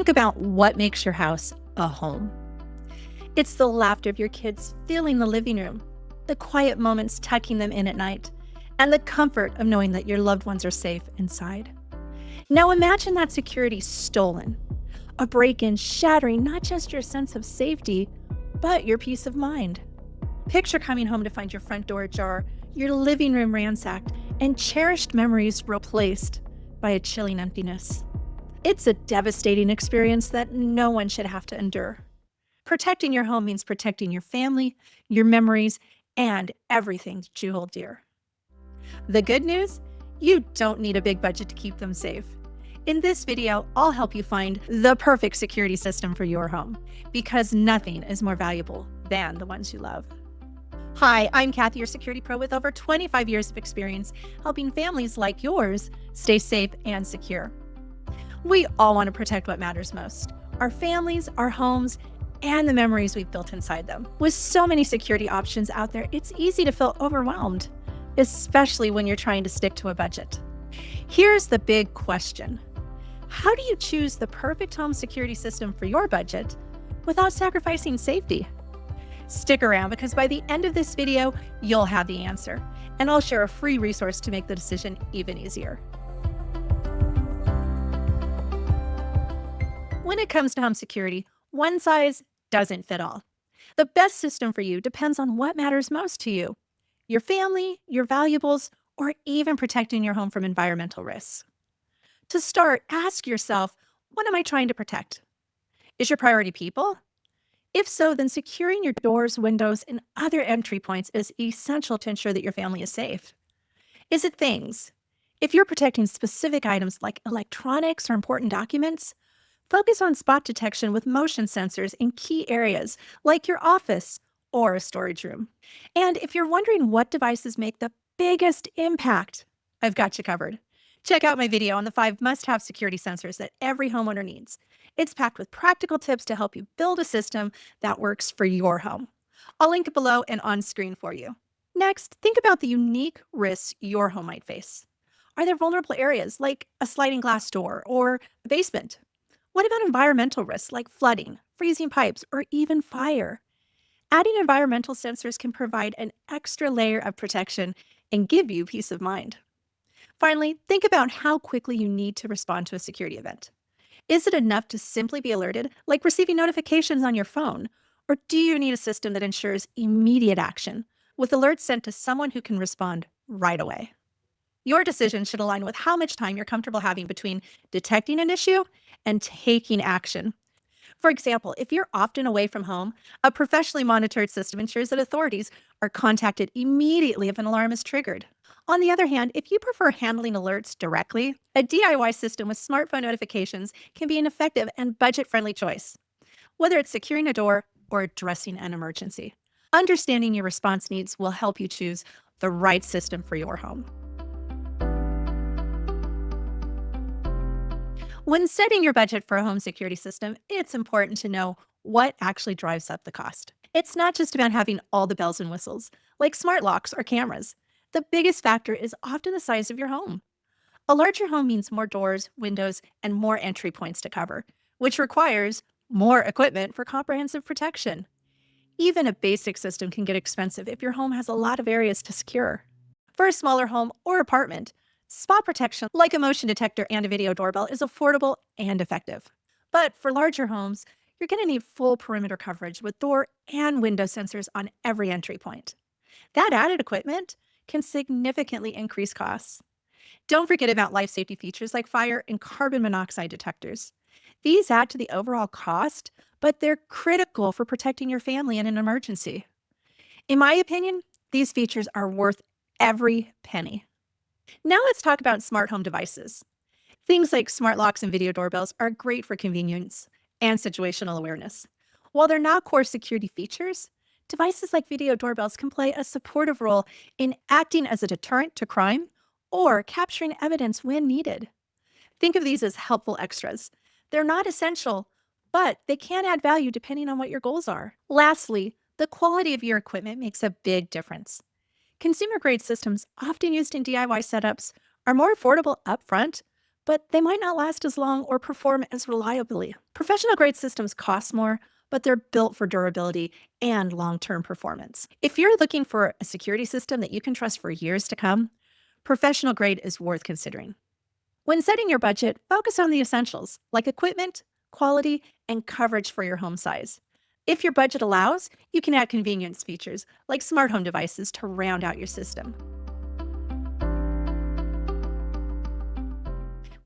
Think about what makes your house a home. It's the laughter of your kids filling the living room, the quiet moments tucking them in at night, and the comfort of knowing that your loved ones are safe inside. Now imagine that security stolen, a break-in shattering not just your sense of safety, but your peace of mind. Picture coming home to find your front door ajar, your living room ransacked, and cherished memories replaced by a chilling emptiness. It's a devastating experience that no one should have to endure. Protecting your home means protecting your family, your memories, and everything that you hold dear. The good news? You don't need a big budget to keep them safe. In this video, I'll help you find the perfect security system for your home, because nothing is more valuable than the ones you love. Hi, I'm Kathy, your security pro with over 25 years of experience helping families like yours stay safe and secure. We all want to protect what matters most: our families, our homes, and the memories we've built inside them. With so many security options out there, it's easy to feel overwhelmed, especially when you're trying to stick to a budget. Here's the big question: how do you choose the perfect home security system for your budget without sacrificing safety? Stick around, because by the end of this video, you'll have the answer, and I'll share a free resource to make the decision even easier. When it comes to home security, one size doesn't fit all. The best system for you depends on what matters most to you: your family, your valuables, or even protecting your home from environmental risks. To start, ask yourself, what am I trying to protect? Is your priority people? If so, then securing your doors, windows, and other entry points is essential to ensure that your family is safe. Is it things? If you're protecting specific items like electronics or important documents, focus on spot detection with motion sensors in key areas like your office or a storage room. And if you're wondering what devices make the biggest impact, I've got you covered. Check out my video on the 5 must-have security sensors that every homeowner needs. It's packed with practical tips to help you build a system that works for your home. I'll link it below and on screen for you. Next, think about the unique risks your home might face. Are there vulnerable areas like a sliding glass door or a basement? What about environmental risks like flooding, freezing pipes, or even fire? Adding environmental sensors can provide an extra layer of protection and give you peace of mind. Finally, think about how quickly you need to respond to a security event. Is it enough to simply be alerted, like receiving notifications on your phone? Or do you need a system that ensures immediate action, with alerts sent to someone who can respond right away? Your decision should align with how much time you're comfortable having between detecting an issue and taking action. For example, if you're often away from home, a professionally monitored system ensures that authorities are contacted immediately if an alarm is triggered. On the other hand, if you prefer handling alerts directly, a DIY system with smartphone notifications can be an effective and budget-friendly choice, whether it's securing a door or addressing an emergency. Understanding your response needs will help you choose the right system for your home. When setting your budget for a home security system, it's important to know what actually drives up the cost. It's not just about having all the bells and whistles, like smart locks or cameras. The biggest factor is often the size of your home. A larger home means more doors, windows, and more entry points to cover, which requires more equipment for comprehensive protection. Even a basic system can get expensive if your home has a lot of areas to secure. For a smaller home or apartment, spot protection like a motion detector and a video doorbell is affordable and effective. But for larger homes, you're going to need full perimeter coverage with door and window sensors on every entry point. That added equipment can significantly increase costs. Don't forget about life safety features like fire and carbon monoxide detectors. These add to the overall cost, but they're critical for protecting your family in an emergency. In my opinion, these features are worth every penny. Now let's talk about smart home devices. Things like smart locks and video doorbells are great for convenience and situational awareness. While they're not core security features, devices like video doorbells can play a supportive role in acting as a deterrent to crime or capturing evidence when needed. Think of these as helpful extras. They're not essential, but they can add value depending on what your goals are. Lastly, the quality of your equipment makes a big difference. Consumer-grade systems, often used in DIY setups, are more affordable upfront, but they might not last as long or perform as reliably. Professional grade systems cost more, but they're built for durability and long term performance. If you're looking for a security system that you can trust for years to come, professional grade is worth considering. When setting your budget, focus on the essentials like equipment, quality, and coverage for your home size. If your budget allows, you can add convenience features like smart home devices to round out your system.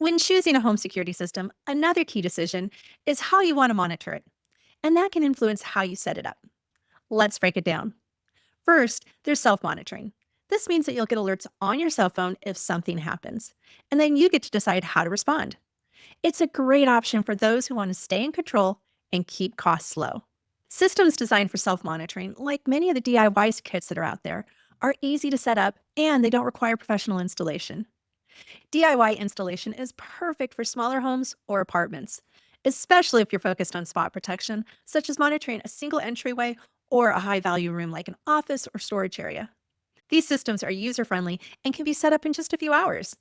When choosing a home security system, another key decision is how you want to monitor it, and that can influence how you set it up. Let's break it down. First, there's self monitoring. This means that you'll get alerts on your cell phone if something happens, and then you get to decide how to respond. It's a great option for those who want to stay in control and keep costs low. Systems designed for self monitoring, like many of the DIY kits that are out there, are easy to set up and they don't require professional installation. DIY installation is perfect for smaller homes or apartments, especially if you're focused on spot protection, such as monitoring a single entryway or a high value room like an office or storage area. These systems are user friendly and can be set up in just a few hours.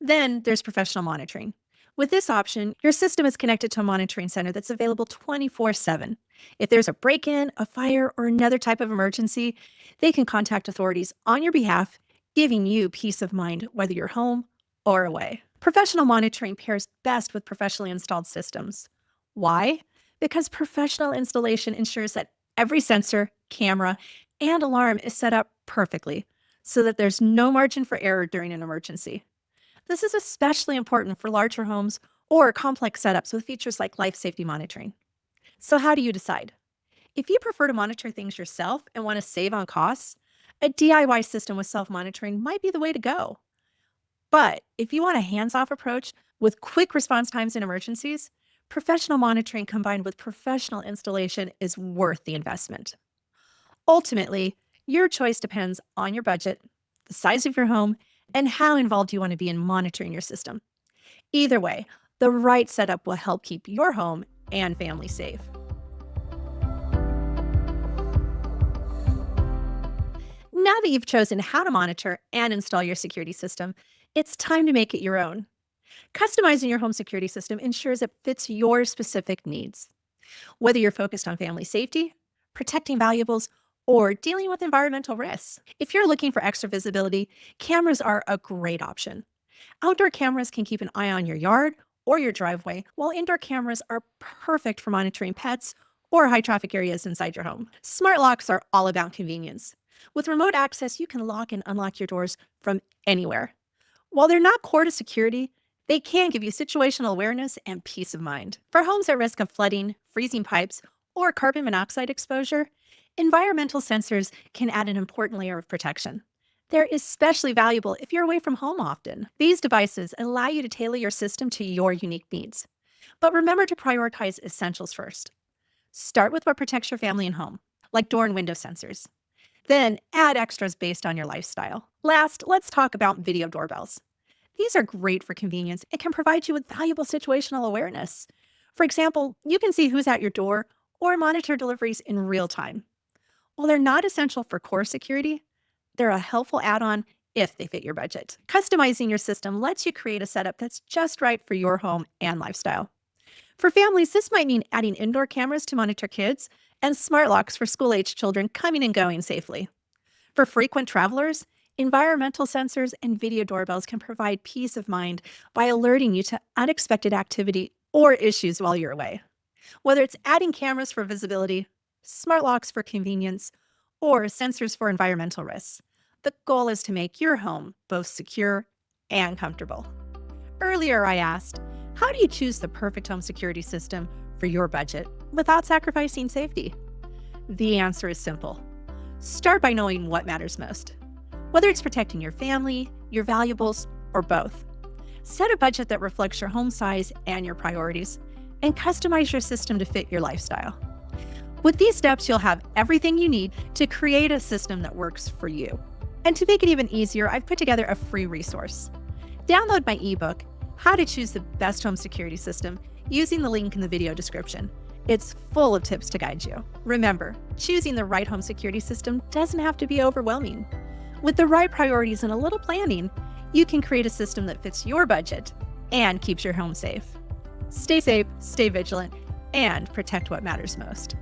Then there's professional monitoring. With this option, your system is connected to a monitoring center that's available 24/7. If there's a break in, a fire, or another type of emergency, they can contact authorities on your behalf, giving you peace of mind whether you're home or away. Professional monitoring pairs best with professionally installed systems. Why? Because professional installation ensures that every sensor, camera, and alarm is set up perfectly so that there's no margin for error during an emergency. This is especially important for larger homes or complex setups with features like life safety monitoring. So, how do you decide? If you prefer to monitor things yourself and want to save on costs, a DIY system with self monitoring might be the way to go. But if you want a hands off approach with quick response times in emergencies, professional monitoring combined with professional installation is worth the investment. Ultimately, your choice depends on your budget, the size of your home, and how involved you want to be in monitoring your system. Either way, the right setup will help keep your home and family safe. Now that you've chosen how to monitor and install your security system, it's time to make it your own. Customizing your home security system ensures it fits your specific needs. Whether you're focused on family safety, protecting valuables, or dealing with environmental risks. If you're looking for extra visibility, cameras are a great option. Outdoor cameras can keep an eye on your yard or your driveway, while indoor cameras are perfect for monitoring pets or high traffic areas inside your home. Smart locks are all about convenience. With remote access, you can lock and unlock your doors from anywhere. While they're not core to security, they can give you situational awareness and peace of mind. For homes at risk of flooding, freezing pipes, or carbon monoxide exposure, environmental sensors can add an important layer of protection. They're especially valuable if you're away from home often. These devices allow you to tailor your system to your unique needs. But remember to prioritize essentials first. Start with what protects your family and home, like door and window sensors. Then add extras based on your lifestyle. Last, let's talk about video doorbells. These are great for convenience and can provide you with valuable situational awareness. For example, you can see who's at your door or monitor deliveries in real time. While they're not essential for core security, they're a helpful add-on if they fit your budget. Customizing your system lets you create a setup that's just right for your home and lifestyle. For families, this might mean adding indoor cameras to monitor kids and smart locks for school-aged children coming and going safely. For frequent travelers, environmental sensors and video doorbells can provide peace of mind by alerting you to unexpected activity or issues while you're away. Whether it's adding cameras for visibility, smart locks for convenience, or sensors for environmental risks, the goal is to make your home both secure and comfortable. Earlier, I asked, how do you choose the perfect home security system for your budget without sacrificing safety? The answer is simple. Start by knowing what matters most, whether it's protecting your family, your valuables, or both. Set a budget that reflects your home size and your priorities, and customize your system to fit your lifestyle. With these steps, you'll have everything you need to create a system that works for you. And to make it even easier, I've put together a free resource. Download my ebook, How to Choose the Best Home Security System, using the link in the video description. It's full of tips to guide you. Remember, choosing the right home security system doesn't have to be overwhelming. With the right priorities and a little planning, you can create a system that fits your budget and keeps your home safe. Stay safe, stay vigilant, and protect what matters most.